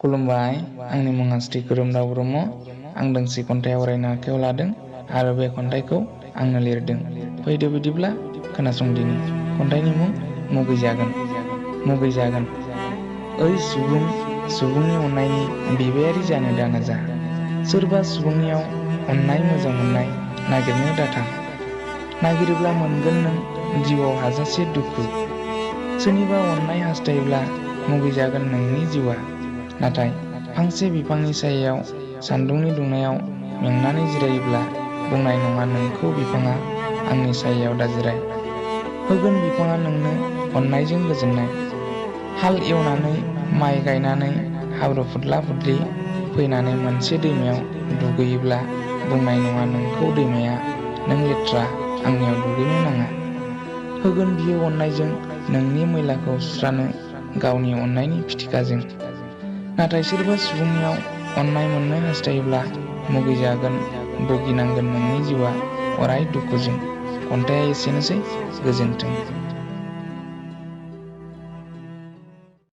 खुलुमबाय, आंनि मुङा श्री खोरोमदाव ब्रह्म। आं दोंसे खन्थाइ आवरायनो आखायाव लादों आरो बे खन्थाइखौ आंनो लिरदों। फैदो बिदिब्ला खोनासंदिनि। खन्थाइनि मुं मुगै जागोन। मुगै जागोन। ओइ सुबुं, सुबुंनि अननायनि बिबायारि जानो दानाजा। सोरबा सुबुंनियाव अननाय मोजां मोननाय नागिरनो दाथा। नागिरोब्ला मोनगोन नों जिउआव हाजासे दुखु। सोरनिबा अननाय हास्थायोब्ला मुगै जागोन नोंनि जिउआ। नाथाय फांसे बिफांनि सायायाव सान्दुंनि दुंनायाव मेंनानै जिरायोब्ला बुंनाय नङा नोंखौ बिफाङा आंनि सायायाव दाजिराय। होगोन बिफाङा नोंनो अननायजों गोजोननाय। हाल एवनानै माइ गायनानै हाब्रु फुदला फुदलि फैनानै मोनसे दैमायाव दुगैयोब्ला बुंनाय नङा नोंखौ दैमाया नों लेथ्रा आंनियाव दुगैनो नाङा। होगोन बियो अननायजों नोंनि मैलाखौ सुस्रानो गावनि अननायनि फिथिखाजों। नाथाय सोरबा सुबुंनियाव अननाय मोननो हास्थायोब्ला मुगै जागोन भुगिनांगोन नोंनि जिउआ अराय दुखुजों। खन्थाइया एसेनोसै, गोजोन्थों।